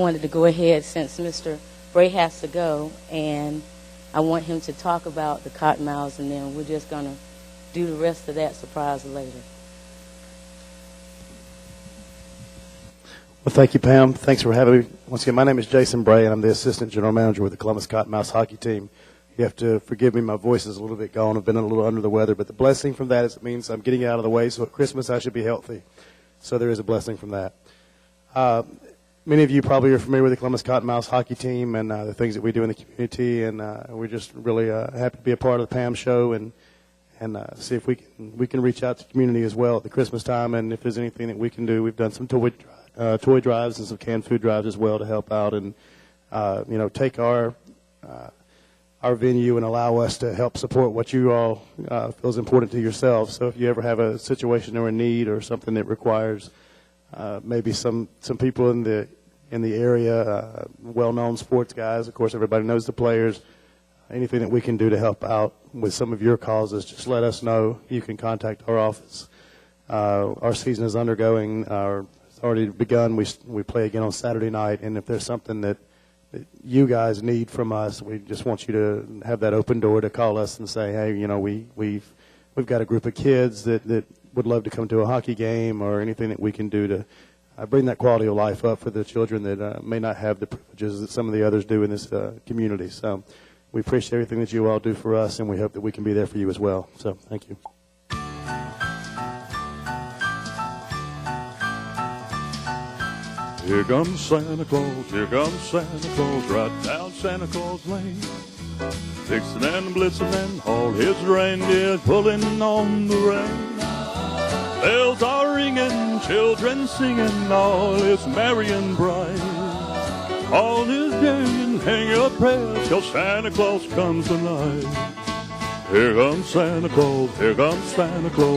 wanted to go ahead since Mr. Bray has to go, and I want him to talk about the Cottonmouths, and then we're just going to do the rest of that surprise later. Well, thank you, Pam. Thanks for having me. Once again, my name is Jason Bray, and I'm the Assistant General Manager with the Columbus Cottonmouths hockey team. You have to forgive me, my voice is a little bit gone. I've been a little under the weather, but the blessing from that is it means I'm getting out of the way, so at Christmas I should be healthy. So there is a blessing from that. Many of you probably are familiar with the Columbus Cottonmouths hockey team and the things that we do in the community, and we're just really happy to be a part of the Pam show and see if we can reach out to the community as well at the Christmas time, and if there's anything that we can do. We've done some toy drives and some canned food drives as well to help out and take our venue and allow us to help support what you all feel is important to yourselves. So if you ever have a situation or a need or something that requires maybe some people in the area, well-known sports guys, of course everybody knows the players, anything that we can do to help out with some of your causes, just let us know. You can contact our office. Our season is undergoing, it's already begun. We play again on Saturday night, and if there's something that you guys need from us, we just want you to have that open door to call us and say, hey, we've got a group of kids that would love to come to a hockey game, or anything that we can do to bring that quality of life up for the children that may not have the privileges that some of the others do in this community. So we appreciate everything that you all do for us, and we hope that we can be there for you as well. So thank you. Here comes Santa Claus, right down Santa Claus Lane. Vixen and Blitzen and all his reindeer pulling on the rein. Bells are ringing, children singing, all is merry and bright. All is gay and hang your prayers, 'cause Santa Claus comes tonight. Here comes Santa Claus,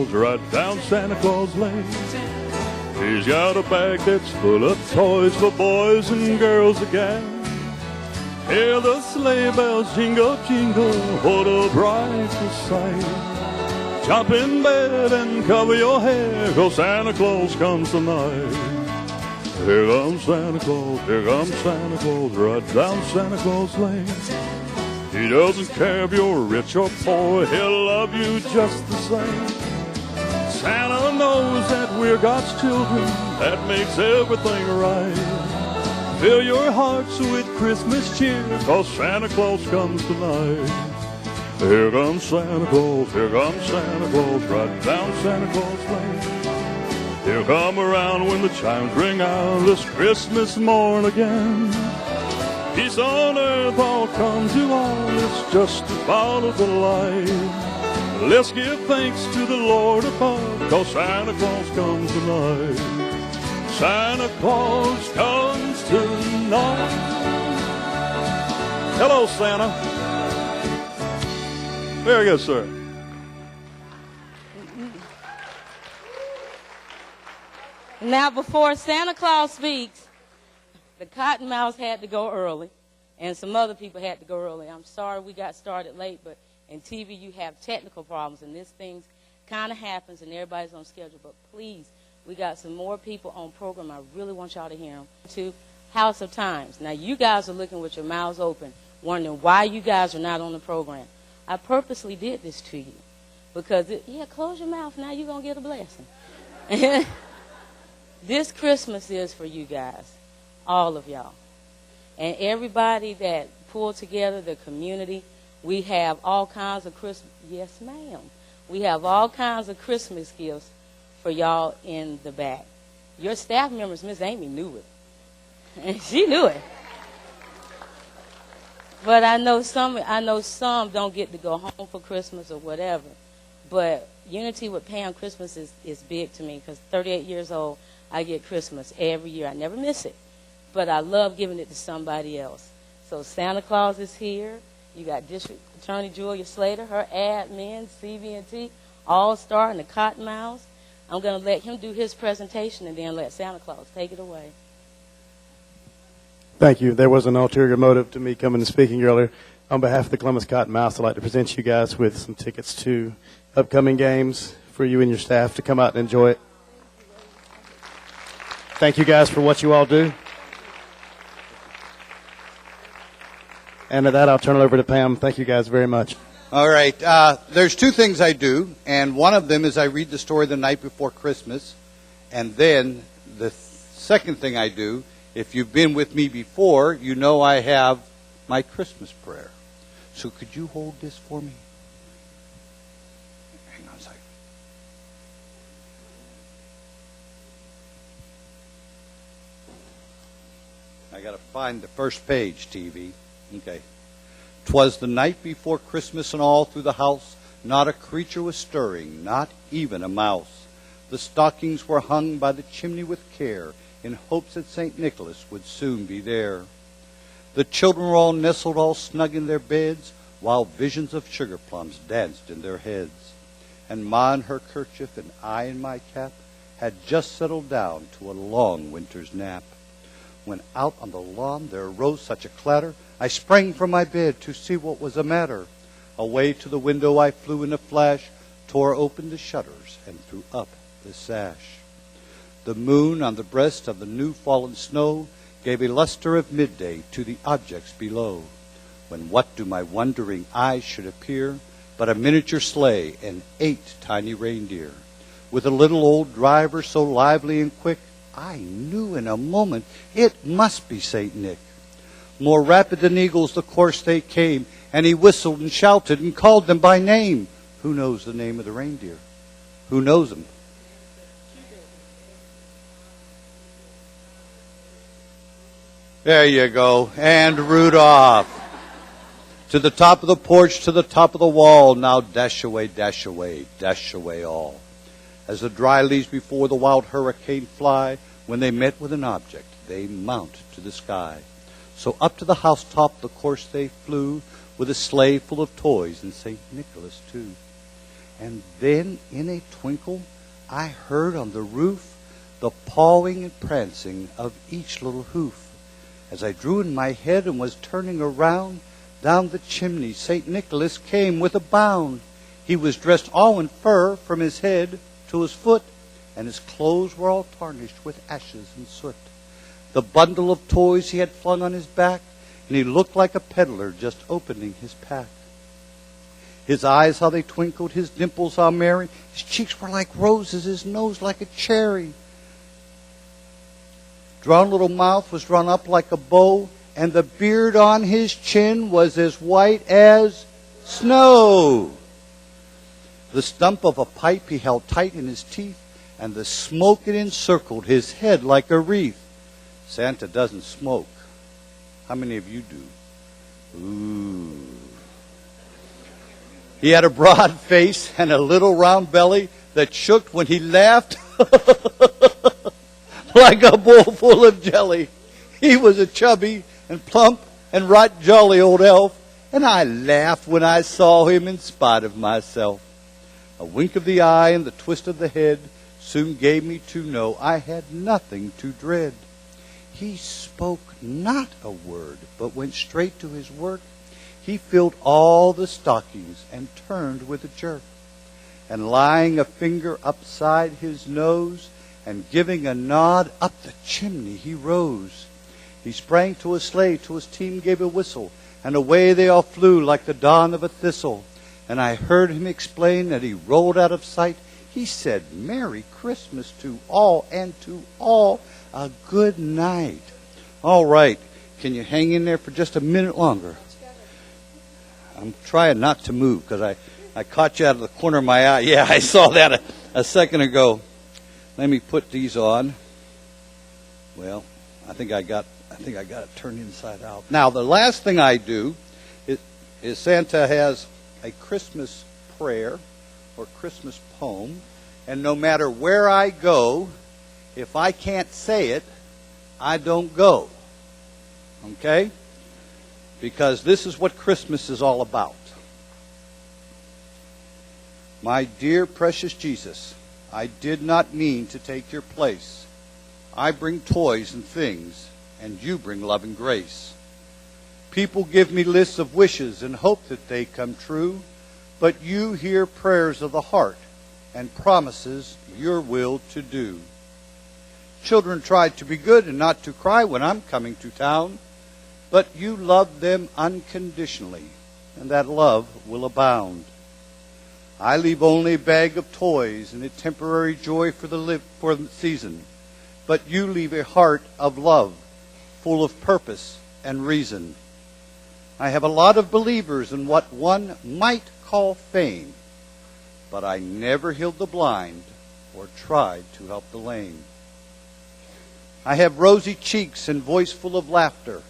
right down Santa Claus Lane. He's got a bag that's full of toys for boys and girls again. Hear the sleigh bells jingle, jingle, what a bright sight. Jump in bed and cover your hair, 'cause Santa Claus comes tonight. Here comes Santa Claus, right down Santa Claus Lane. He doesn't care if you're rich or poor, he'll love you just the same. Santa knows that we're God's children, that makes everything right. Fill your hearts with Christmas cheer, 'cause Santa Claus comes tonight. Here comes Santa Claus, right down Santa Claus Lane. He'll come around when the chimes ring out this Christmas morn again. Peace on earth all come to all, it's just about the light. Let's give thanks to the Lord above, 'cause Santa Claus comes tonight. Santa Claus comes tonight. Hello, Santa. Very good, sir. Now, before Santa Claus speaks, the Cottonmouths had to go early, and some other people had to go early. I'm sorry we got started late, but in TV you have technical problems, and this thing kind of happens, and everybody's on schedule. But please, we got some more people on program. I really want y'all to hear them. To House of Times. Now, you guys are looking with your mouths open, wondering why you guys are not on the program. I purposely did this to you because, close your mouth now, you're going to get a blessing. This Christmas is for you guys, all of y'all. And everybody that pulled together, the community, we have all kinds of Christmas, yes ma'am, we have all kinds of Christmas gifts for y'all in the back. Your staff members, Miss Amy, knew it. And she knew it. But I know some don't get to go home for Christmas or whatever. But Unity with Pam Christmas is big to me because 38 years old, I get Christmas every year. I never miss it. But I love giving it to somebody else. So Santa Claus is here. You got District Attorney Julia Slater, her admin, CB&T, All-Star, and the Cottonmouths. I'm going to let him do his presentation and then let Santa Claus take it away. Thank you. There was an ulterior motive to me coming and speaking earlier. On behalf of the Columbus Cottonmouths, I'd like to present you guys with some tickets to upcoming games for you and your staff to come out and enjoy it. Thank you guys for what you all do. And at that, I'll turn it over to Pam. Thank you guys very much. All right. There's two things I do, and one of them is I read the story the night before Christmas. And then the second thing I do, if you've been with me before, you know I have my Christmas prayer. So could you hold this for me? Hang on a second. I got to find the first page, TV. Okay. 'Twas the night before Christmas, and all through the house not a creature was stirring, not even a mouse. The stockings were hung by the chimney with care, in hopes that St. Nicholas would soon be there. The children were all nestled all snug in their beds, while visions of sugar plums danced in their heads. And Ma in her kerchief and I in my cap had just settled down to a long winter's nap. When out on the lawn there arose such a clatter, I sprang from my bed to see what was the matter. Away to the window I flew in a flash, tore open the shutters, and threw up the sash. The moon on the breast of the new fallen snow gave a luster of midday to the objects below, when what to my wondering eyes should appear but a miniature sleigh and 8 tiny reindeer, with a little old driver so lively and quick, I knew in a moment it must be St. Nick. More rapid than eagles the course they came, and he whistled and shouted and called them by name. Who knows the name of the reindeer? Who knows them? There you go. And Rudolph. To the top of the porch, to the top of the wall, now dash away all. As the dry leaves before the wild hurricane fly, when they met with an object, they mount to the sky. So up to the housetop the course they flew, with a sleigh full of toys and St. Nicholas too. And then in a twinkle I heard on the roof the pawing and prancing of each little hoof. As I drew in my head and was turning around, down the chimney St. Nicholas came with a bound. He was dressed all in fur from his head to his foot, and his clothes were all tarnished with ashes and soot. The bundle of toys he had flung on his back, and he looked like a peddler just opening his pack. His eyes, how they twinkled, his dimples, how merry. His cheeks were like roses, his nose like a cherry. Drawn little mouth was drawn up like a bow, and the beard on his chin was as white as snow. The stump of a pipe he held tight in his teeth, and the smoke it encircled his head like a wreath. Santa doesn't smoke. How many of you do? Ooh. He had a broad face and a little round belly that shook when he laughed like a bowl full of jelly. He was a chubby and plump and right jolly old elf, and I laughed when I saw him in spite of myself. A wink of the eye and the twist of the head soon gave me to know I had nothing to dread. He spoke not a word, but went straight to his work. He filled all the stockings and turned with a jerk. And lying a finger upside his nose, and giving a nod up the chimney he rose. He sprang to a sleigh, to his team gave a whistle, and away they all flew like the dawn of a thistle. And I heard him explain that he rolled out of sight. He said, Merry Christmas to all, and to all a good night. All right. Can you hang in there for just a minute longer? I'm trying not to move because I caught you out of the corner of my eye. Yeah, I saw that a second ago. Let me put these on. Well, I think I got it turned inside out. Now, the last thing I do is Santa has a Christmas prayer or Christmas poem, and no matter where I go, if I can't say it, I don't go. Okay? Because this is what Christmas is all about. My dear precious Jesus, I did not mean to take your place. I bring toys and things, and you bring love and grace. People give me lists of wishes and hope that they come true, but you hear prayers of the heart and promises your will to do. Children try to be good and not to cry when I'm coming to town, but you love them unconditionally, and that love will abound. I leave only a bag of toys and a temporary joy for the season, but you leave a heart of love, full of purpose and reason. I have a lot of believers in what one might call fame, but I never healed the blind or tried to help the lame. I have rosy cheeks and voice full of laughter,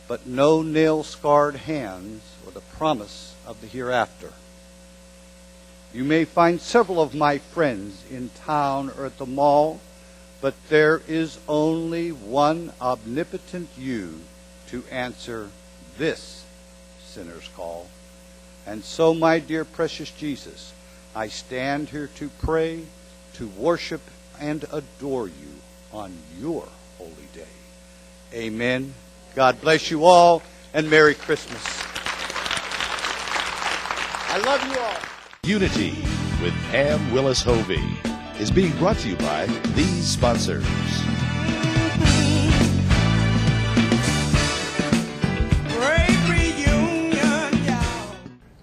but no nail-scarred hands or the promise of the hereafter. You may find several of my friends in town or at the mall, but there is only one omnipotent you to answer this sinner's call. And so, my dear precious Jesus, I stand here to pray, to worship, and adore you on your holy day. Amen. God bless you all, and Merry Christmas. I love you all. Unity with Pam Willis Hovey is being brought to you by these sponsors.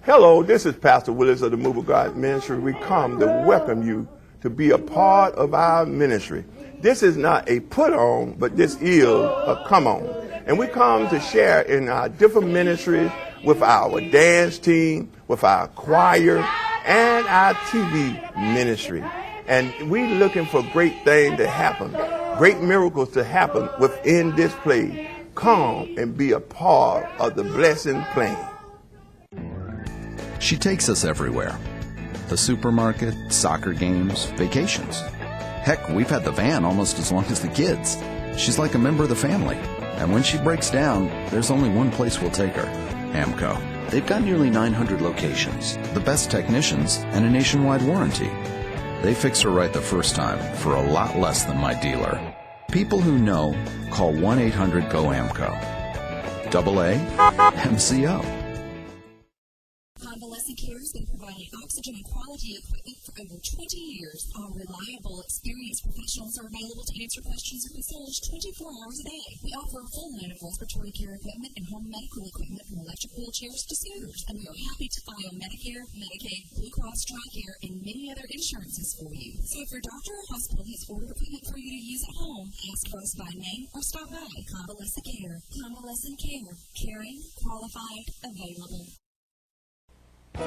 Hello, this is Pastor Willis of the Move of God Ministry. We come to welcome you to be a part of our ministry. This is not a put on, but this is a come on. And we come to share in our different ministries with our dance team, with our choir, and our TV ministry. And we're looking for great things to happen, great miracles to happen within this place. Come and be a part of the blessing plan. She takes us everywhere. The supermarket, soccer games, vacations. Heck, we've had the van almost as long as the kids. She's like a member of the family. And when she breaks down, there's only one place we'll take her. AMCO. They've got nearly 900 locations, the best technicians, and a nationwide warranty. They fix her right the first time for a lot less than my dealer. People who know, call 1-800-GO-AMCO. AA MCO. Convalescent Care has been providing oxygen and quality equipment for over 20 years. Our reliable, experienced professionals are available to answer questions or consults 24 hours a day. We offer a full line of respiratory care equipment and home medical equipment from electric wheelchairs to scooters. And we are happy to file Medicare, Medicaid, Blue Cross, TRICARE, and many other insurances for you. So if your doctor or hospital has ordered equipment for you to use at home, ask for us by name or stop by. Convalescent Care. Convalescent Care. Caring, qualified, available.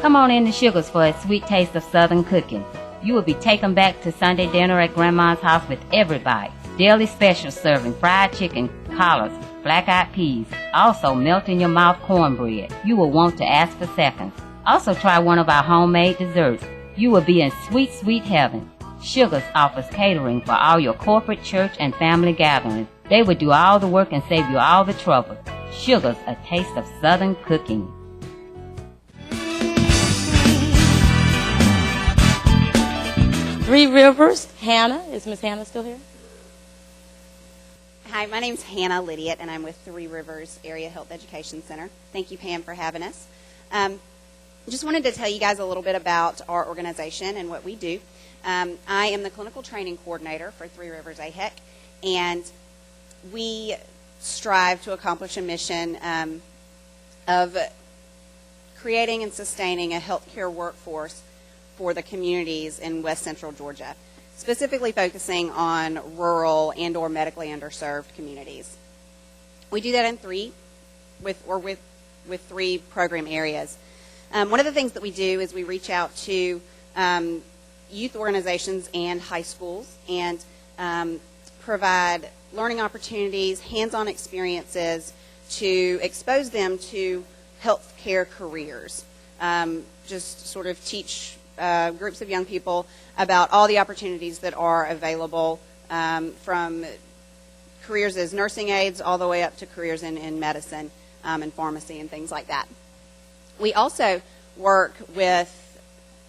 Come on in to Sugar's for a sweet taste of Southern cooking. You will be taken back to Sunday dinner at Grandma's house with every bite. Daily specials serving fried chicken, collards, black-eyed peas, also melt-in-your-mouth cornbread. You will want to ask for seconds. Also try one of our homemade desserts. You will be in sweet, sweet heaven. Sugar's offers catering for all your corporate, church, and family gatherings. They will do all the work and save you all the trouble. Sugar's, a taste of Southern cooking. Three Rivers, Hannah. Is Miss Hannah still here? Hi, my name's Hannah Lydiot, and I'm with Three Rivers Area Health Education Center. Thank you, Pam, for having us. Just wanted to tell you guys a little bit about our organization and what we do. I am the clinical training coordinator for Three Rivers AHEC, and we strive to accomplish a mission of creating and sustaining a healthcare workforce for the communities in West Central Georgia, specifically focusing on rural and or medically underserved communities. We do that in three program areas. One of the things that we do is we reach out to youth organizations and high schools and provide learning opportunities, hands-on experiences to expose them to healthcare careers. Just sort of teach groups of young people about all the opportunities that are available, from careers as nursing aides all the way up to careers in medicine and pharmacy and things like that. We also work with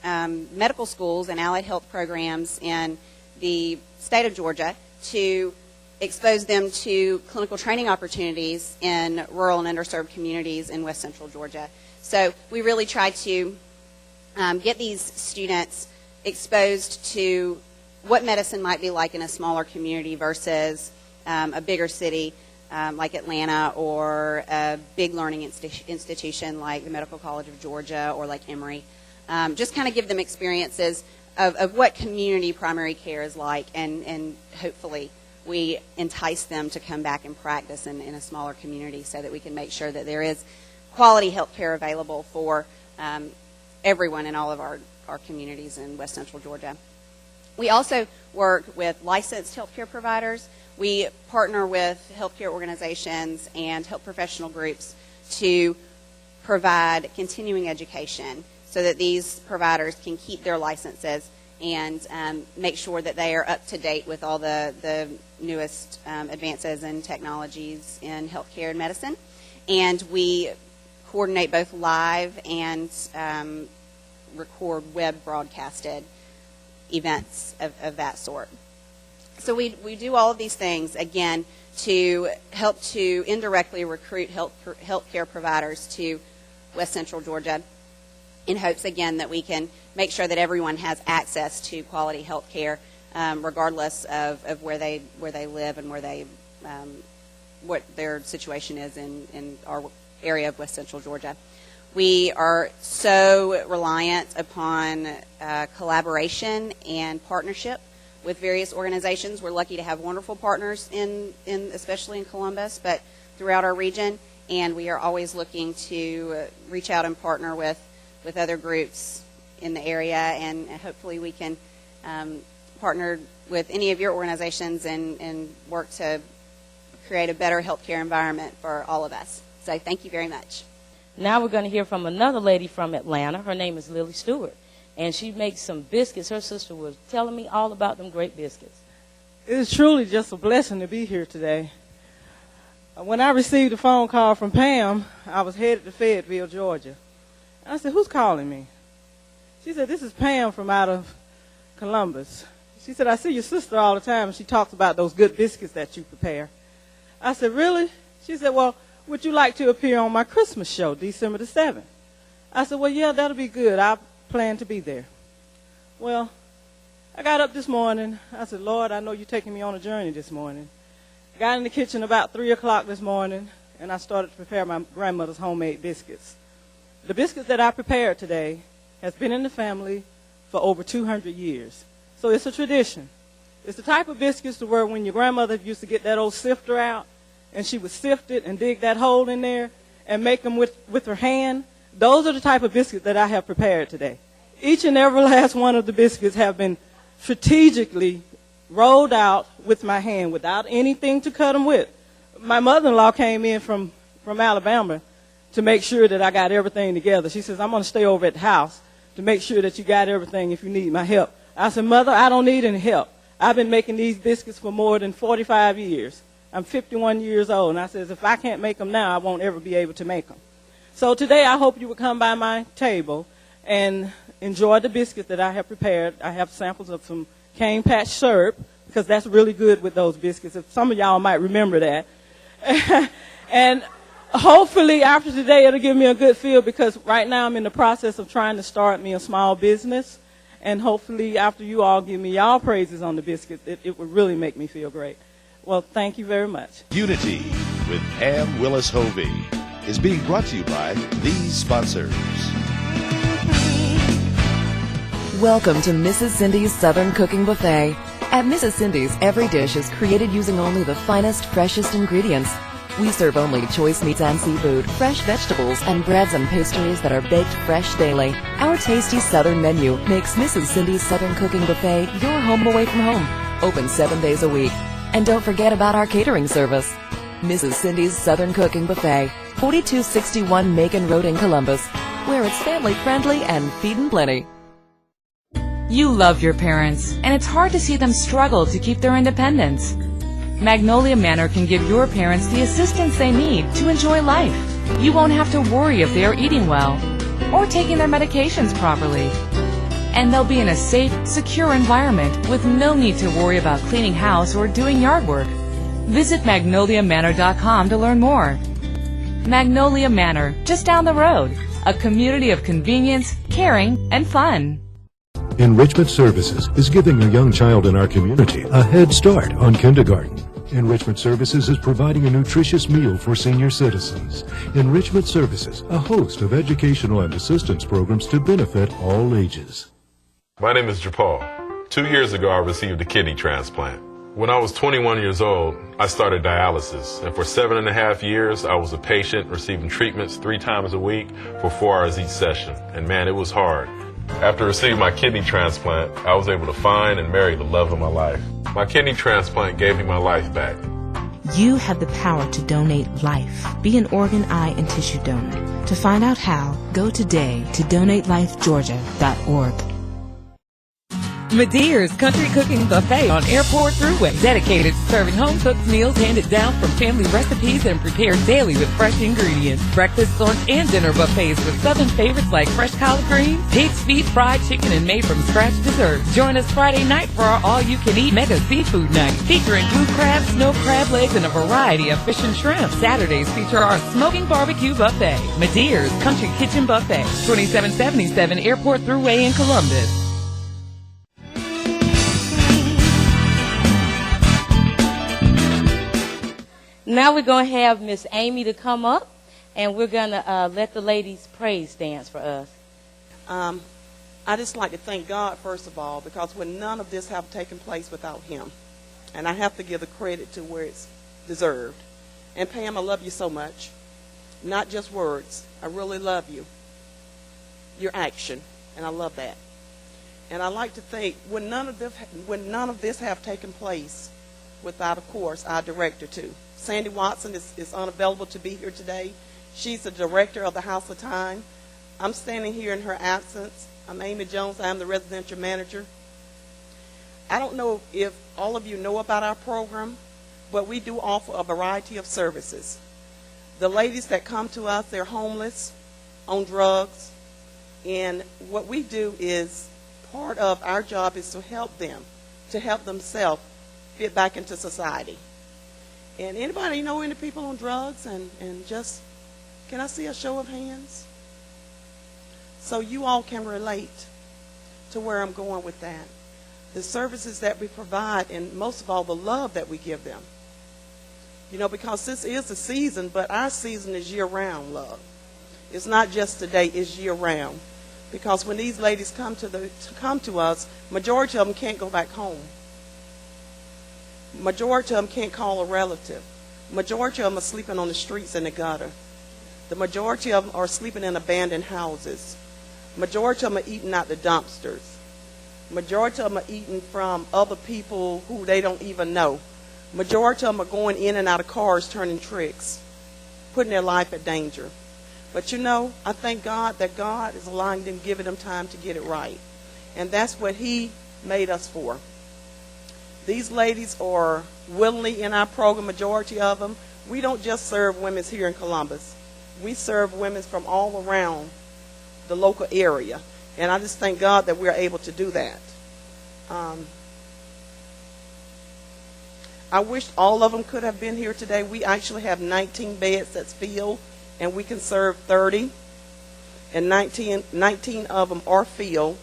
medical schools and allied health programs in the state of Georgia to expose them to clinical training opportunities in rural and underserved communities in West Central Georgia. So we really try to get these students exposed to what medicine might be like in a smaller community versus a bigger city, like Atlanta, or a big learning institution like the Medical College of Georgia or like Emory. Just kind of give them experiences of what community primary care is like, and hopefully we entice them to come back and practice in a smaller community so that we can make sure that there is quality health care available for everyone in all of our communities in West Central Georgia. We also work with licensed healthcare providers. We partner with healthcare organizations and health professional groups to provide continuing education so that these providers can keep their licenses and make sure that they are up to date with all the newest advances and technologies in healthcare and medicine. And we coordinate both live and record web broadcasted events of that sort. So we do all of these things, again, to help to indirectly recruit healthcare providers to West Central Georgia in hopes, again, that we can make sure that everyone has access to quality health care regardless of where they live and where they what their situation is in our area of West Central Georgia. We are so reliant upon collaboration and partnership with various organizations. We're lucky to have wonderful partners especially in Columbus, but throughout our region, and we are always looking to reach out and partner with other groups in the area, and hopefully we can partner with any of your organizations and work to create a better healthcare environment for all of us. So thank you very much. Now we're going to hear from another lady from Atlanta. Her name is Lily Stewart, and she makes some biscuits. Her sister was telling me all about them great biscuits. It is truly just a blessing to be here today. When I received a phone call from Pam, I was headed to Fayetteville, Georgia. I said, "Who's calling me?" She said, "This is Pam from out of Columbus." She said, "I see your sister all the time, and she talks about those good biscuits that you prepare." I said, "Really?" She said, "Well, would you like to appear on my Christmas show, December the 7th? I said, "Well, yeah, that'll be good. I plan to be there." Well, I got up this morning. I said, "Lord, I know you're taking me on a journey this morning." Got in the kitchen about 3 o'clock this morning, and I started to prepare my grandmother's homemade biscuits. The biscuits that I prepared today has been in the family for over 200 years. So it's a tradition. It's the type of biscuits to where when your grandmother used to get that old sifter out, and she would sift it and dig that hole in there and make them with her hand, those are the type of biscuits that I have prepared today. Each and every last one of the biscuits have been strategically rolled out with my hand without anything to cut them with. My mother-in-law came in from Alabama to make sure that I got everything together. She says, "I'm going to stay over at the house to make sure that you got everything if you need my help." I said, "Mother, I don't need any help. I've been making these biscuits for more than 45 years. I'm 51 years old." And I says, "If I can't make them now, I won't ever be able to make them." So today I hope you will come by my table and enjoy the biscuits that I have prepared. I have samples of some cane patch syrup, because that's really good with those biscuits. If some of y'all might remember that. And hopefully after today it'll give me a good feel, because right now I'm in the process of trying to start me a small business. And hopefully after you all give me y'all praises on the biscuits, it will really make me feel great. Well, thank you very much. Unity with Pam Willis Hovey is being brought to you by these sponsors. Welcome to Mrs. Cindy's Southern Cooking Buffet. At Mrs. Cindy's, every dish is created using only the finest, freshest ingredients. We serve only choice meats and seafood, fresh vegetables, and breads and pastries that are baked fresh daily. Our tasty Southern menu makes Mrs. Cindy's Southern Cooking Buffet your home away from home. Open 7 days a week. And don't forget about our catering service. Mrs. Cindy's Southern Cooking Buffet, 4261 Macon Road in Columbus, where it's family friendly and feedin' plenty. You love your parents, and it's hard to see them struggle to keep their independence. Magnolia Manor can give your parents the assistance they need to enjoy life. You won't have to worry if they are eating well or taking their medications properly. And they'll be in a safe, secure environment with no need to worry about cleaning house or doing yard work. Visit magnoliamanor.com to learn more. Magnolia Manor, just down the road. A community of convenience, caring, and fun. Enrichment Services is giving a young child in our community a head start on kindergarten. Enrichment Services is providing a nutritious meal for senior citizens. Enrichment Services, a host of educational and assistance programs to benefit all ages. My name is Japal. 2 years ago, I received a kidney transplant. When I was 21 years old, I started dialysis, and for 7.5 years, I was a patient receiving treatments 3 times a week for 4 hours each session. And man, it was hard. After receiving my kidney transplant, I was able to find and marry the love of my life. My kidney transplant gave me my life back. You have the power to donate life. Be an organ, eye, and tissue donor. To find out how, go today to donatelifegeorgia.org. Medear's Country Cooking Buffet on Airport Thruway, dedicated to serving home-cooked meals handed down from family recipes and prepared daily with fresh ingredients. Breakfast, lunch, and dinner buffets with Southern favorites like fresh collard greens, pig's feet, fried chicken, and made-from-scratch desserts. Join us Friday night for our all-you-can-eat mega seafood night, featuring blue crab, snow crab legs, and a variety of fish and shrimp. Saturdays feature our smoking barbecue buffet. Medear's Country Kitchen Buffet, 2777 Airport Thruway in Columbus. Now we're going to have Miss Amy to come up, and we're going to let the ladies praise dance for us. I just like to thank God, first of all, because when none of this have taken place without him, and I have to give the credit to where it's deserved. And Pam, I love you so much. Not just words. I really love you. Your action, and I love that. And I like to think when none of this have taken place without, of course, our director too. Sandy Watson is unavailable to be here today. She's the director of the House of Time. I'm standing here in her absence. I'm Amy Jones. I'm the residential manager. I don't know if all of you know about our program, but we do offer a variety of services. The ladies that come to us, they're homeless, on drugs, and what we do is part of our job is to help them, to help themselves fit back into society. And anybody know any people on drugs and just, can I see a show of hands? So you all can relate to where I'm going with that. The services that we provide, and most of all, the love that we give them. You know, because this is the season, but our season is year-round love. It's not just today, it's year-round. Because when these ladies come to us, majority of them can't go back home. Majority of them can't call a relative. Majority of them are sleeping on the streets in the gutter. The majority of them are sleeping in abandoned houses. Majority of them are eating out the dumpsters. Majority of them are eating from other people who they don't even know. Majority of them are going in and out of cars turning tricks, putting their life at danger. But you know, I thank God that God is allowing them, giving them time to get it right. And that's what he made us for. These ladies are willingly in our program, majority of them. We don't just serve women here in Columbus. We serve women from all around the local area. And I just thank God that we're able to do that. I wish all of them could have been here today. We actually have 19 beds that's filled, and we can serve 30. And 19 of them are filled.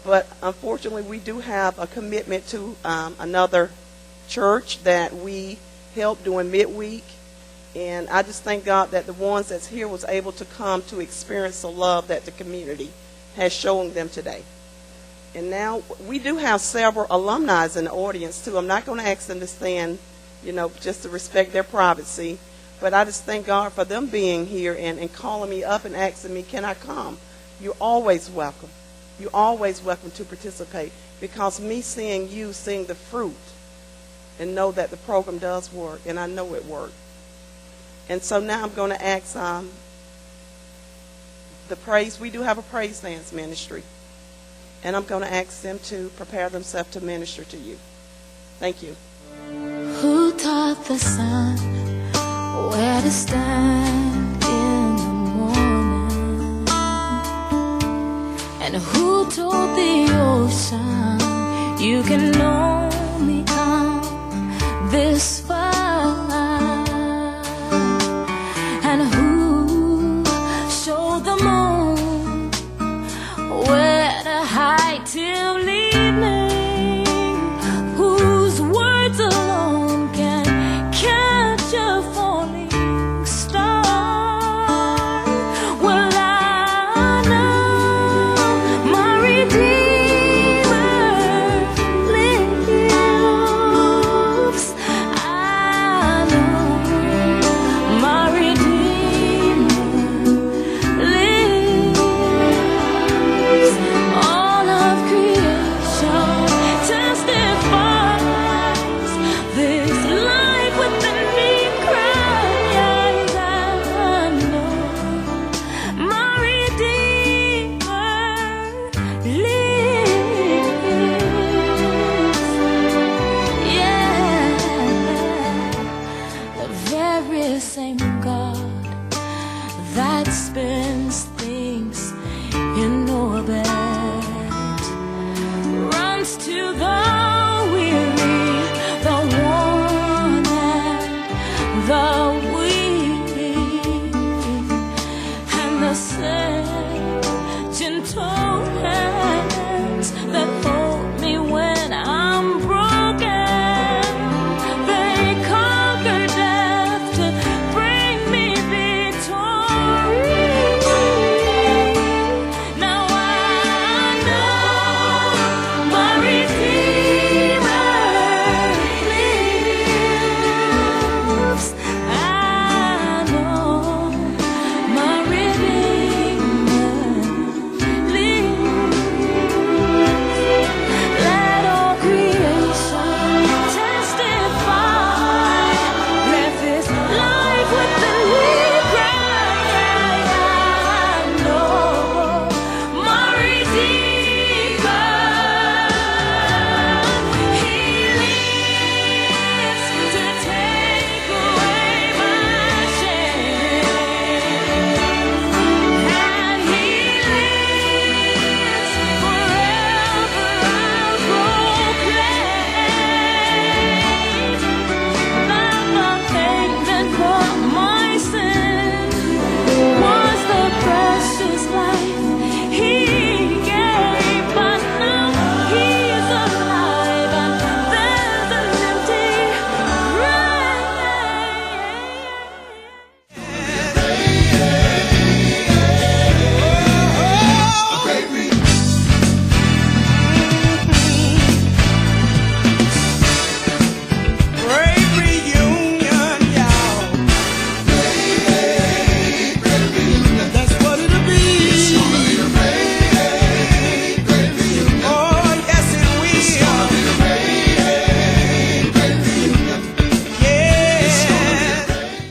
But unfortunately, we do have a commitment to another church that we help during midweek. And I just thank God that the ones that's here was able to come to experience the love that the community has shown them today. And now we do have several alumni in the audience, too. I'm not going to ask them to stand, you know, just to respect their privacy. But I just thank God for them being here and calling me up and asking me, can I come? You're always welcome. You're always welcome to participate, because me seeing you, seeing the fruit, and know that the program does work, and I know it worked. And so now I'm going to ask the praise. We do have a praise dance ministry, and I'm going to ask them to prepare themselves to minister to you. Thank you. Who taught the sun where to stand in the morning? And who told the ocean you can only come this far? And who showed the moon where to hide till evening? Whose words alone can this same God that spins things in orbit runs to the weary, the worn, and the